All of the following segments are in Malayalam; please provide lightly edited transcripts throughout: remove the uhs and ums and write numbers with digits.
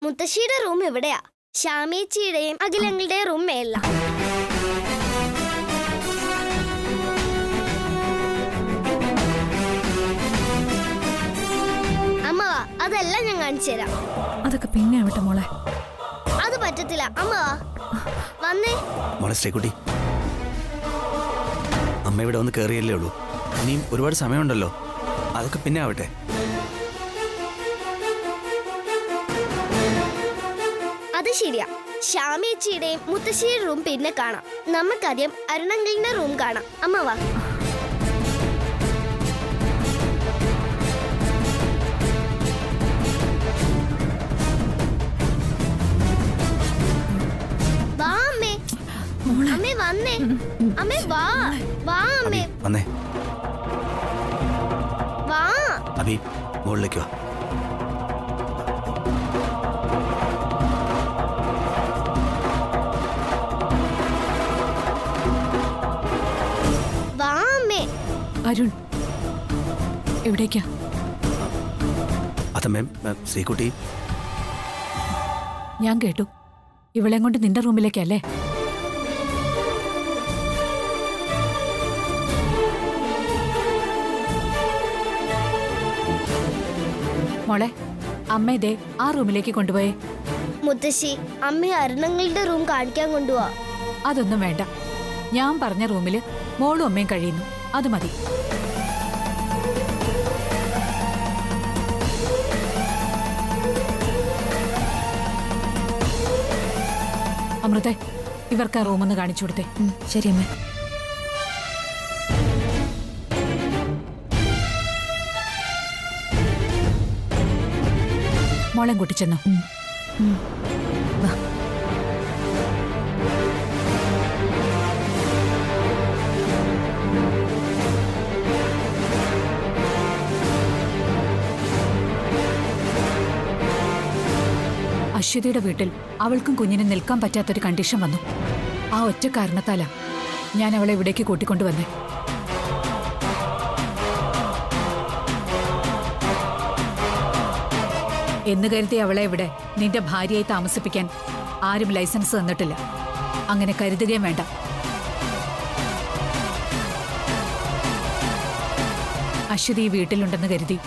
മുത്തശ്ശിയുടെ റൂം എവിടെയാ? ശ്യാമേച്ചിയുടെയും അഖിലങ്ങളുടെയും റൂം മേല്ല. അമ്മ വാ, അതെല്ലാം ഞാൻ കാണിച്ചു തരാം. അതൊക്കെ പിന്നെ ആവട്ടെ മോളെ. അത് പറ്റത്തില്ല. അമ്മ വാ, വന്നേ. മോളെ ശ്രീകുട്ടി, അമ്മ ഇവിടെ ഒന്ന് കയറിയല്ലേ ഉള്ളൂ. ഇനിയും ഒരുപാട് സമയമുണ്ടല്ലോ. അതൊക്കെ പിന്നെ ആവട്ടെ. അത് ശരിയാ. ശ്യാമേച്ചിയുടെയും മുത്തശ്ശിയുടെ റൂം പിന്നെ കാണാം. നമുക്കാദ്യം അരുണങ്കിളിന്റെ റൂം കാണാം. അമ്മ വാ. വാ അമ്മേ. അമ്മേ വന്നേ. അമ്മേ വാ. വാ അമ്മേ. വന്നേ. വാ. അഭി, മുകളിലേക്ക് വാ. വാ അമ്മേ. അരുൺ, എവിടേക്കാ? അതമ്മേ, ശ്രീകുട്ടി. ഞാൻ കേട്ടു. ഇവളെയും കൊണ്ട് നിന്റെ റൂമിലേക്കല്ലേ? മോളെ, അമ്മ ഇതേ ആ റൂമിലേക്ക് കൊണ്ടുപോയേ. മുത്തശ്ശി, അമ്മയെ അരുണങ്ങളുടെ റൂം കാണിക്കാൻ കൊണ്ടുപോവാ. അതൊന്നും വേണ്ട. ഞാൻ പറഞ്ഞ റൂമില് മോളും അമ്മയും കഴിയുന്നു. അത് മതി. അമൃതേ, ഇവർക്ക് ആ റൂമൊന്ന് കാണിച്ചു കൊടുത്തേ. ശരി അമ്മ. മോളെ കൂട്ടിച്ചെന്നോ. വാ. അശ്വതിയുടെ വീട്ടിൽ അവൾക്കും കുഞ്ഞിനും നിൽക്കാൻ പറ്റാത്തൊരു കണ്ടീഷൻ വന്നു. ആ ഒറ്റ കാരണത്താലാ ഞാൻ അവളെ ഇവിടേക്ക് കൂട്ടിക്കൊണ്ടുവന്നേ. എന്ന് കരുതി അവളെ ഇവിടെ നിന്റെ ഭാര്യയായി താമസിപ്പിക്കാൻ ആരും ലൈസൻസ് തന്നിട്ടില്ല. അങ്ങനെ കരുതുകയും വേണ്ട. അശ്വതി ഈ വീട്ടിലുണ്ടെന്ന് കരുതി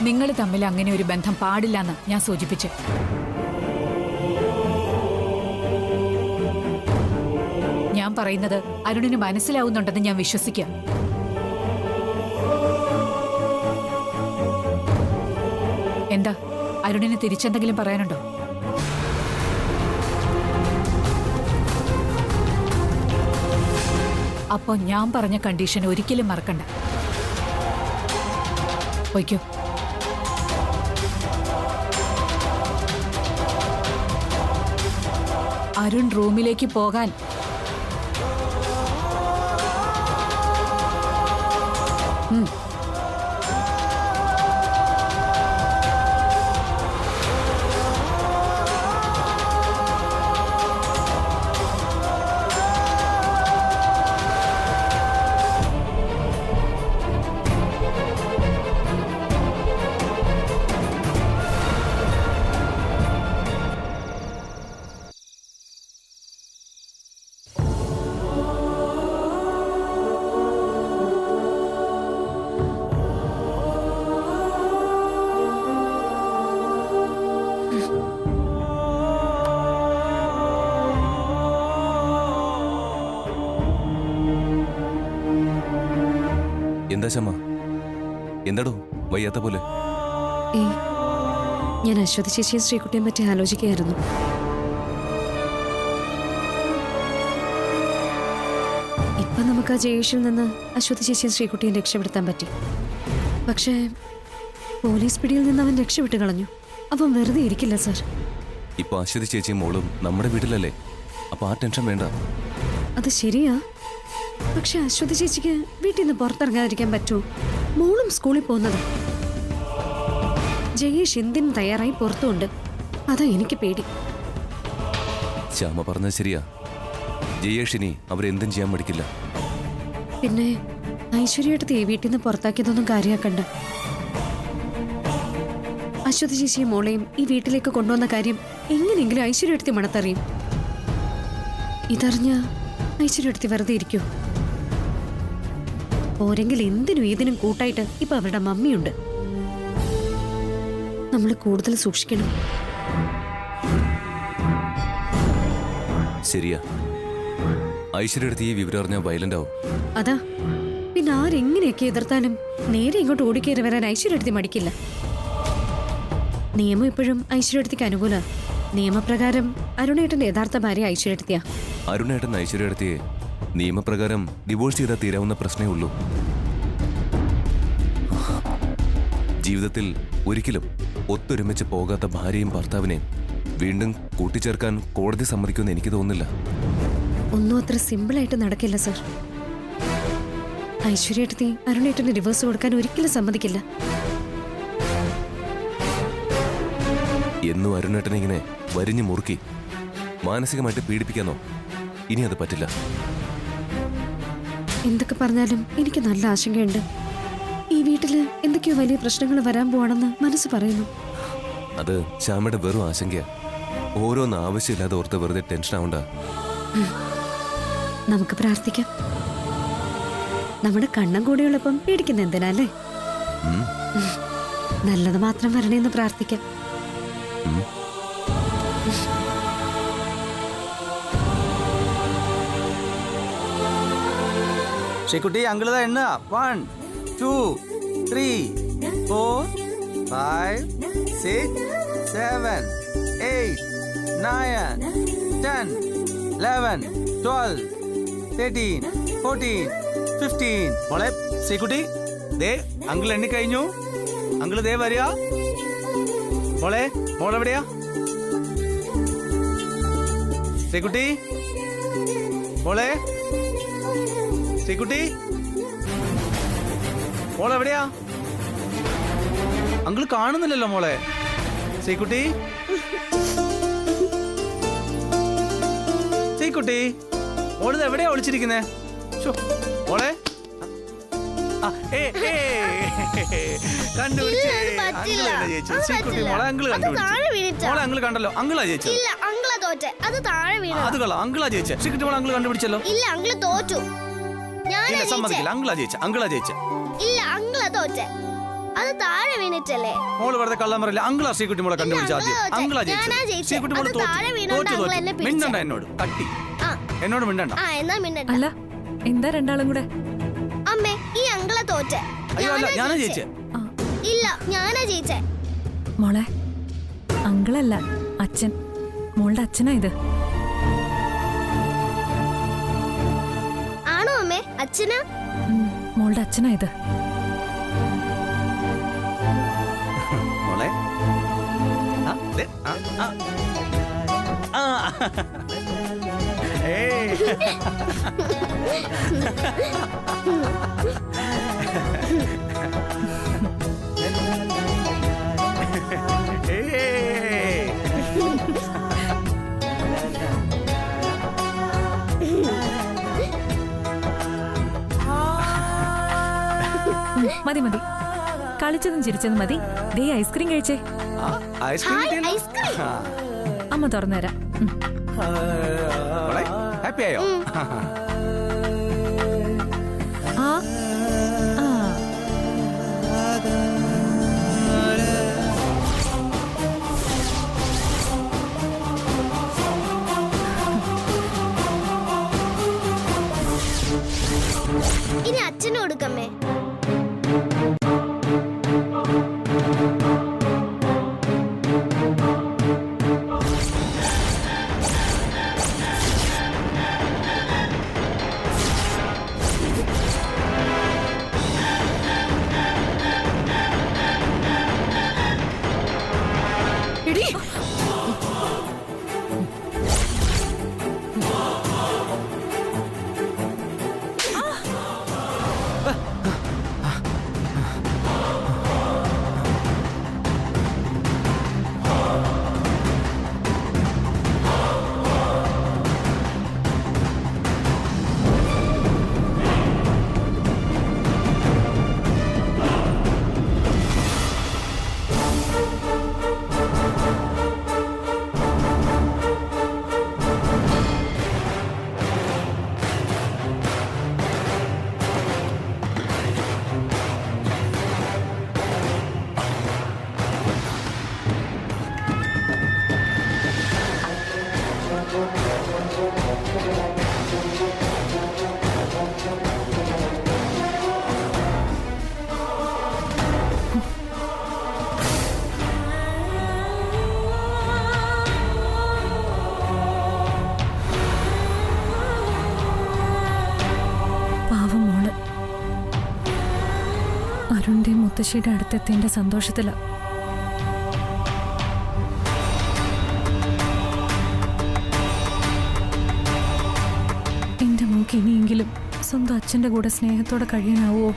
നിങ്ങൾ തമ്മിൽ അങ്ങനെ ഒരു ബന്ധം പാടില്ലെന്ന് ഞാൻ സൂചിപ്പിച്ചു. ഞാൻ പറയുന്നത് അരുണിന് മനസ്സിലാവുന്നുണ്ടെന്ന് ഞാൻ വിശ്വസിക്കാം. എന്താ, അരുണിന് തിരിച്ചെന്തെങ്കിലും പറയാനുണ്ടോ? അപ്പോ ഞാൻ പറഞ്ഞ കണ്ടീഷൻ ഒരിക്കലും മറക്കണ്ട. പോയിക്കോ. അരുൺ റൂമിലേക്ക് പോകാൻ. എന്താ ശമ്മ, എന്താടോ വയ്യാത്ത പോലെ? ഞാൻ അശ്വതി ചേച്ചിയും ശ്രീകുട്ടിയെ പറ്റി ആലോചിക്കുകയായിരുന്നു. ഇപ്പൊ നമുക്ക് ആ ജയേഷിൽ നിന്ന് അശ്വതി ചേച്ചിയും ശ്രീകുട്ടിയും രക്ഷപ്പെടുത്താൻ പറ്റി. പക്ഷേ പോലീസ് പിടിയിൽ നിന്ന് അവൻ രക്ഷപ്പെട്ടു കളഞ്ഞു. അവൻ വെറുതെ ഇരിക്കില്ല സാർ. ഇപ്പൊ അശ്വതി ചേച്ചിയും മോളും നമ്മുടെ വീട്ടിലല്ലേ, അപ്പൊ ആ ടെൻഷൻ വേണ്ട. അത് ശരിയാ. പക്ഷെ അശ്വതി ചേച്ചിക്ക് വീട്ടിൽ നിന്ന് പുറത്തിറങ്ങാതിരിക്കാൻ പറ്റുമോ? മോളും സ്കൂളിൽ പോകുന്നത്. ജയേഷ് എന്തിനും തയ്യാറായി പുറത്തുണ്ട്. അതാ എനിക്ക് പേടി. ശ്യാമ പറഞ്ഞത് ശരിയാ. ജയേഷിനി അവരെന്തും ചെയ്യാൻ മടിക്കില്ല. പിന്നെ ഐശ്വര്യയുടെ വീട്ടിൽ നിന്ന് പുറത്താക്കിയതൊന്നും കാര്യമാക്കണ്ട. അശ്വതി ചേച്ചിയും മോളെയും ഈ വീട്ടിലേക്ക് കൊണ്ടുവന്ന കാര്യം എങ്ങനെയെങ്കിലും ഐശ്വര്യടുത്തി മണത്തറിയും. ഇതറിഞ്ഞ ഐശ്വര്യടുത്തി വെറുതെ ഇരിക്കൂ. പോരെങ്കിൽ എന്തിനും ഏതിനും കൂട്ടായിട്ട് ഇപ്പൊ അവരുടെ മമ്മിയുണ്ട്. നമ്മൾ കൂടുതൽ സൂക്ഷിക്കണം. ശരിയാ, ഐശ്വര്യടുത്ത് ഈ വിവരം അറിഞ്ഞാൽ വയലന്റ് ആവും. അതാ, പിന്നെ ആരെങ്ങനെയൊക്കെ എതിർത്താലും നേരെ ഇങ്ങോട്ട് ഓടിക്കേറി വരാൻ ഐശ്വര്യടുത്തി മടിക്കില്ല. നിയമം ഇപ്പോഴും ഐശ്വര്യടുത്തിക്ക് അനുകൂല. നിയമപ്രകാരം അരുണേട്ടന്റെ യഥാർത്ഥ ഭാര്യ ഐശ്വര്യടുത്തിയാ. അരുണേട്ടൻ ഐശ്വര്യടുത്തിയെ നിയമപ്രകാരം ഡിവോഴ്സ് ചെയ്താൽ തീരാവുന്ന പ്രശ്നമേ ഉള്ളൂ. ജീവിതത്തിൽ ഒരിക്കലും ഒത്തൊരുമിച്ച് പോകാത്ത ഭാര്യയും ഭർത്താവിനെയും വീണ്ടും കൂട്ടിച്ചേർക്കാൻ കോടതി സമ്മതിക്കുമെന്ന് എനിക്ക് തോന്നുന്നില്ല. ഒന്നും അത്ര സിമ്പിളായിട്ട് നടക്കില്ല സർ. ഐശ്വര്യടുത്തി അരുണേട്ടന് ഡിവോഴ്സ് കൊടുക്കാൻ ഒരിക്കലും സമ്മതിക്കില്ല. എന്നും അരുണേട്ടനെ ഇങ്ങനെ വരിഞ്ഞു മുറുക്കി മാനസികമായിട്ട് പീഡിപ്പിക്കാനോ? ഇനി അത് പറ്റില്ല. എന്തൊക്കെ പറഞ്ഞാലും എനിക്ക് നല്ല ആശങ്കയുണ്ട്. ഈ വീട്ടില് എന്തൊക്കെയോ വലിയ പ്രശ്നങ്ങൾ വരാൻ പോവാണെന്ന് മനസ്സ് പറയുന്നു. അത് ശ്യാമയുടെ വെറും ആശങ്കയാ. ഓരോന്ന് ആവശ്യമില്ലാതെ ഓർത്ത് വെറുതെ ടെൻഷൻ ആവണ്ട. നമുക്ക് പ്രാർത്ഥിക്കാം. നമ്മുടെ കണ്ണം കൂടെയുള്ളപ്പം പേടിക്കുന്ന എന്തിനാ അല്ലേ? നല്ലത് മാത്രം വരണേന്ന് പ്രാർത്ഥിക്കാം. ശ്രീകുട്ടി അങ്കിള് എണ്ണ 1 2 3 4 5 6 7 8 9 10 11 12 13 14 15. മോളെ ശ്രീകുട്ടി, ദേ അങ്കിൾ എണ്ണി കഴിഞ്ഞു. അങ്കിള് ദേ വരിക. മോളെ, മോളെവിടെയാ? ശ്രീകുട്ടി, മോളെ, ശ്രീകുട്ടി, മോളെവിടെയാ? അങ്കിൾ കാണുന്നില്ലല്ലോ മോളെ. ശ്രീകുട്ടി, ശ്രീകുട്ടി, മോളിത് എവിടെയാ ഒളിച്ചിരിക്കുന്നേ? മോളെ, കണ്ടുപിടിച്ചേ. ശ്രീകുട്ടി മോളെ അങ്കിള് കണ്ടുപിടിച്ചു. മോളെ അങ്കിള് കണ്ടല്ലോ. അങ്കിളാ ജയിച്ചത്. ഇല്ല അങ്കിളാ തോറ്റെ. അത് താഴെ വീണു. അത് കൊള്ളാം, അങ്കിളാ ജയിച്ചത്. ശ്രീകുട്ടി മോളെ അങ്കിള് കണ്ടുപിടിച്ചല്ലോ. ഇല്ല അങ്കിള് തോറ്റു. ഇല്ല സമ്മതിക്കില്ല. അങ്കിളാ ജയിച്ച. അങ്കിളാ ജയിച്ച. ഇല്ല അങ്കിളാ തോറ്റെ. അത് താഴെ വീണിട്ടല്ലേ? മോള് വെറുതെ കള്ളം പറയില്ല. അങ്കിളാ ശ്രീകുട്ടി മോളെ കണ്ടുപിടിച്ച ആദ്യം. അങ്കിളാ ജയിച്ച. ശ്രീകുട്ടി മോള് തോറ്റു. മിണ്ടണ്ട എന്നോട്. കട്ടി എന്നോട് മിണ്ടണ്ട. എന്നാ മിണ്ടണ്ട. അല്ല, എന്താ രണ്ടാളും കൂടെ? അമ്മേ, ഈ അങ്കിളാ തോറ്റെ. അയ്യോ അല്ല, ഞാനാ ജയിച്ചേ. ഇല്ല ഞാനാ ജയിച്ചേ. മോളെ, അങ്കിളല്ല, അച്ഛൻ. മോളുടെ അച്ഛനാ ഇത്. ആണോ അമ്മേ? അച്ഛനാ? മോളുടെ അച്ഛനാ ഇത്. മോളെ, മതി മതി, കളിച്ചതും ചിരിച്ചതും മതി. ദേ ഐസ്ക്രീം കഴിച്ചേ. അമ്മ തുറന്നുതരാം. ഹാപ്പി ആയോ? ആ ആ ഇനി അച്ഛന് കൊടുക്കമ്മേ. പാവം മോള് അരുണിന്റെയും മുത്തശ്ശിയുടെ അടുത്തെത്തേണ്ട സന്തോഷത്തില. എന്റെ മോക്ക് ഇനിയെങ്കിലും സ്വന്തം അച്ഛന്റെ കൂടെ സ്നേഹത്തോടെ കഴിയാനാവോ?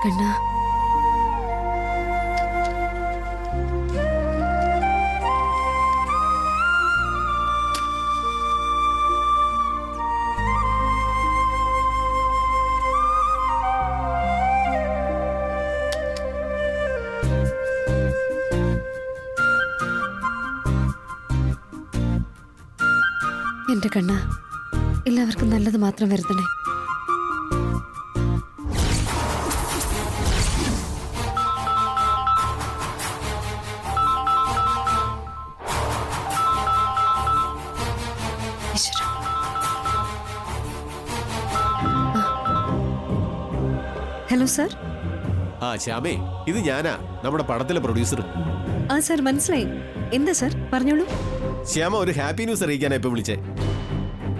കണ്ണാ, എന്റെ കണ്ണാ, എല്ലാവർക്കും നല്ലത് മാത്രം വരുത്തണേ. ഈശ്വരാ. Hello sir. ആ ശ്യാമേ, ഇത് ഞാനാ, നമ്മുടെ പടത്തിലെ പ്രൊഡ്യൂസർ. ആ സാർ, മനസ്സിലായി. എന്താ സാർ, പറഞ്ഞോളൂ. ശ്യാമ, ഒരു ഹാപ്പി ന്യൂസ് അറിയിക്കാനാ ഇപ്പൊ വിളിച്ചേ.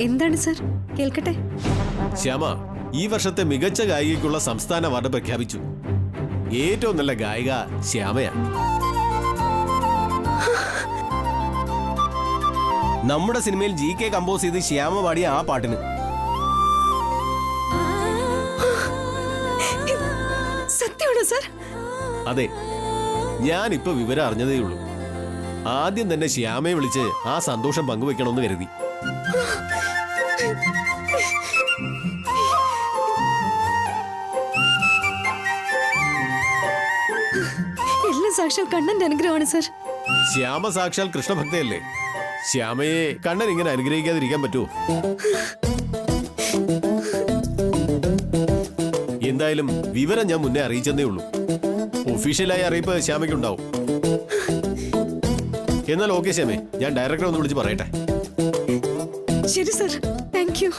എന്താണ് സാർ, കേൾക്കട്ടെ. ശ്യാമ, ഈ വർഷത്തെ മികച്ച ഗായികയ്ക്കുള്ള സംസ്ഥാന അവാർഡ് പ്രഖ്യാപിച്ചു. ഏറ്റവും നല്ല ഗായിക ശ്യാമയാ. നമ്മുടെ സിനിമയിൽ GK കമ്പോസ് ചെയ്ത് ശ്യാമ പാടിയ ആ പാട്ടിന്. സത്യമാണോ സാർ? അതെ, ഞാനിപ്പോ വിവരം അറിഞ്ഞതേ ഉള്ളൂ. ആദ്യം തന്നെ ശ്യാമയെ വിളിച്ച് ആ സന്തോഷം പങ്കുവെക്കണമെന്ന് കരുതി. എല്ലാം സാക്ഷാൽ കണ്ണന്റെ അനുഗ്രഹമാണ് സാർ. ശ്യാമ സാക്ഷാൽ കൃഷ്ണഭക്തയല്ലേ. ശ്യാമയെ കണ്ണൻ ഇങ്ങനെ അനുഗ്രഹിക്കാതിരിക്കാൻ പറ്റുമോ? എന്തായാലും വിവരം ഞാൻ മുന്നേ അറിയിച്ചെന്നേ ഉള്ളൂ. ഒഫീഷ്യലായി അറിയിപ്പ് ശ്യാമയ്ക്കുണ്ടാവും. എന്നാൽ ഓക്കെ ശ്യാമേ, ഞാൻ ഡയറക്ടറെ ഒന്ന് വിളിച്ച് പറയട്ടെ. ശരി സാർ, താങ്ക് യു.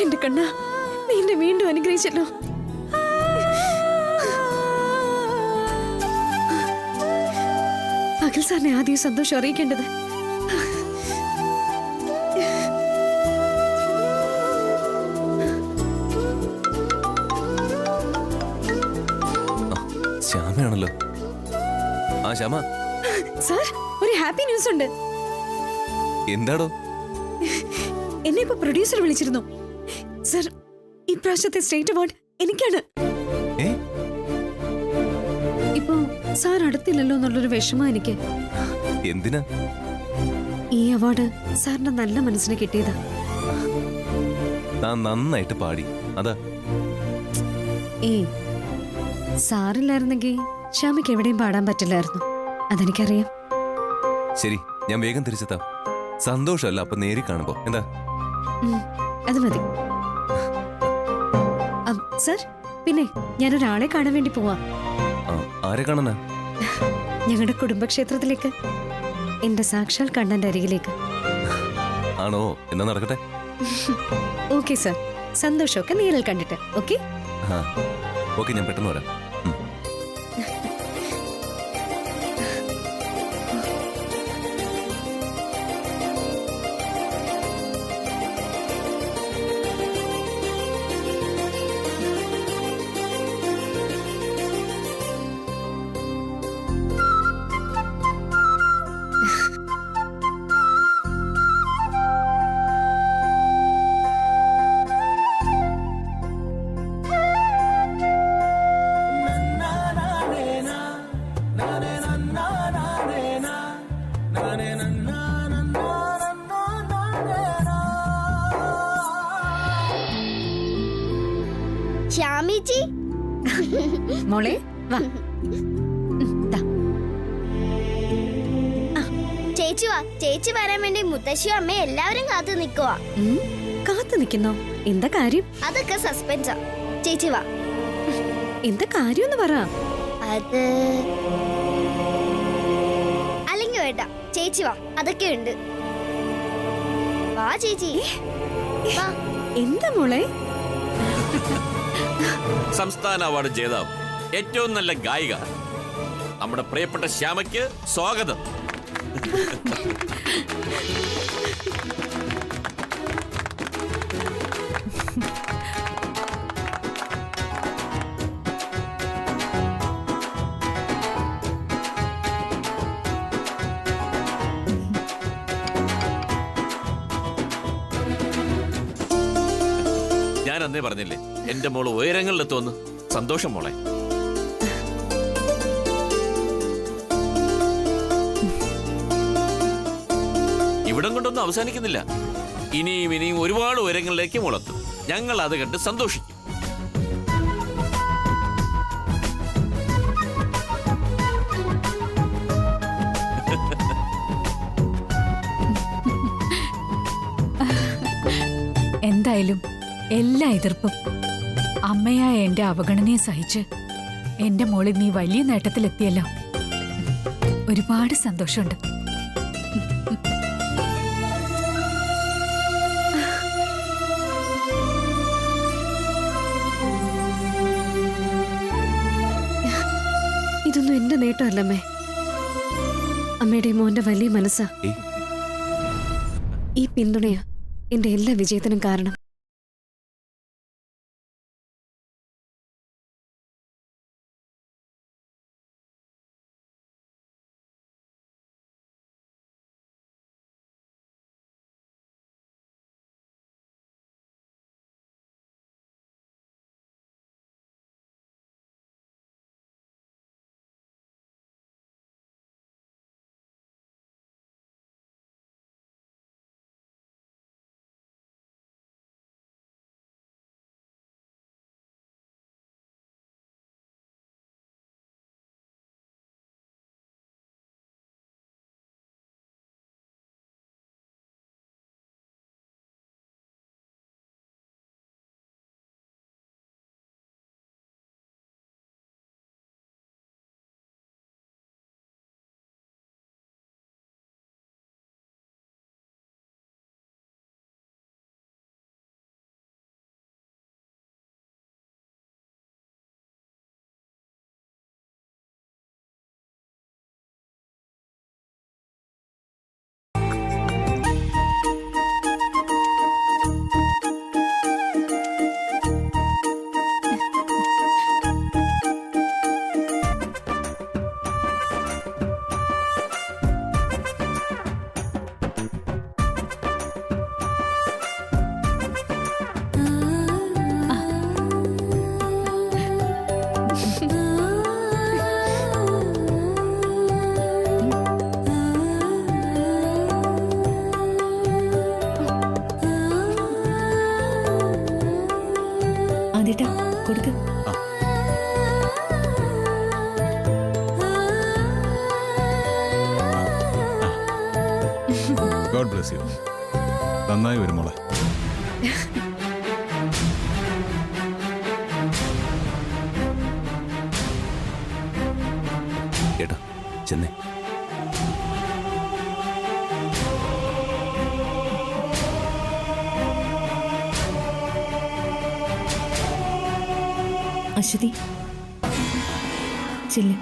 എന്റെ കണ്ണ, നീ എന്നെ വീണ്ടും അനുഗ്രഹിച്ചല്ലോ. അഖിൽ സാറിനെ ആദ്യം സന്തോഷം അറിയിക്കേണ്ടത്. ശ്യാമയാണല്ലോ. ആ ശ്യാമ. സാർ, ഒരു ഹാപ്പി ന്യൂസ് ഉണ്ട്. എന്താടോ? എന്നെ ഇപ്പൊ പ്രൊഡ്യൂസർ വിളിച്ചിരുന്നു. സർ, ഈ പ്രാവശ്യത്തെ സ്റ്റേറ്റ് അവാർഡ് എനിക്കാണ്. ഇപ്പൊ സാർ അടുത്തില്ലല്ലോ എന്നുള്ളൊരു വിഷമം എനിക്ക്. എന്തിനാ? ഈ അവാർഡ് സാറിന്റെ നല്ല മനസ്സിന് കിട്ടിയതാ. താൻ നന്നായിട്ട് പാടി, അതാ. സാറില്ലായിരുന്നെങ്കിൽ ശ്യാമയ്ക്ക് എവിടെയും പാടാൻ പറ്റില്ലായിരുന്നു. അതെനിക്കറിയാം. ശരി, ഞാൻ വേഗം തിരിച്ചെത്താം. സന്തോഷമല്ല അപ്പൊ നേരി കാണുമ്പോ എന്താ? അത് മതി. സർ, പിന്നെ ഞാനൊരാളെ കാണാൻ വേണ്ടി പോവാ. ആരെ കാണാനാ? ഞങ്ങളുടെ കുടുംബക്ഷേത്രത്തിലേക്ക്, എന്റെ സാക്ഷാൽ കണ്ണന്റെ അരികിലേക്ക്. ആണോ? എന്നാ നടക്കട്ടെ. ഓക്കെ സർ, സന്തോഷമൊക്കെ നേരിൽ കണ്ടിട്ട്. ഓക്കെ ഓക്കെ, ഞാൻ പെട്ടെന്ന് വരാം. ശ്യാമേച്ചി മോളെ വാ. ദാ. ചേച്ചി വാ. ചേച്ചി വരാൻ വേണ്ടി മുത്തശ്ശിയും അമ്മയും എല്ലാവരും കാത്തു നിൽക്കുവാ. കാത്തു നിൽക്കുന്നോ? എന്താ കാര്യം? അതൊക്കെ സസ്പെൻസാ. ചേച്ചി വാ. എന്താ കാര്യം എന്ന് പറ. അത് അല്ലെങ്കിൽ വേണ്ട, ചേച്ചി വാ, അതൊക്കെ ഉണ്ട്. വാ ചേച്ചി വാ. എന്താ മോളെ? സംസ്ഥാന അവാർഡ് ജേതാവ്, ഏറ്റവും നല്ല ഗായിക, നമ്മുടെ പ്രിയപ്പെട്ട ശ്യാമയ്ക്ക് സ്വാഗതം. ഞാൻ അന്നേ പറഞ്ഞില്ലേ എന്റെ മോള് ഉയരങ്ങളിലെത്തുമെന്ന്. സന്തോഷം മോളെ. ഇവിടം കൊണ്ടൊന്നും അവസാനിക്കുന്നില്ല. ഇനിയും ഒരുപാട് ഉയരങ്ങളിലേക്ക് മുളത്തും. ഞങ്ങൾ അത് കണ്ട് സന്തോഷിക്കും. എന്തായാലും എല്ലാ എതിർപ്പും അമ്മയായ എന്റെ അവഗണനയെ സഹിച്ച് എന്റെ മോളിൽ നീ വലിയ നേട്ടത്തിലെത്തിയല്ലോ. ഒരുപാട് സന്തോഷമുണ്ട്. ഇതൊന്നും എന്റെ നേട്ടമല്ലമ്മേ, അമ്മയുടെ മോന്റെ വലിയ മനസ്സാ. ഏയ്, ഈ പിന്തുണയാ എന്റെ എല്ലാ വിജയത്തിനും കാരണം. കൊടുക്ക്. God bless you. നന്നായി വരും മോളെ. ഏട്ടാ ചെന്നേ. അശ്വതി ചെല്ല്.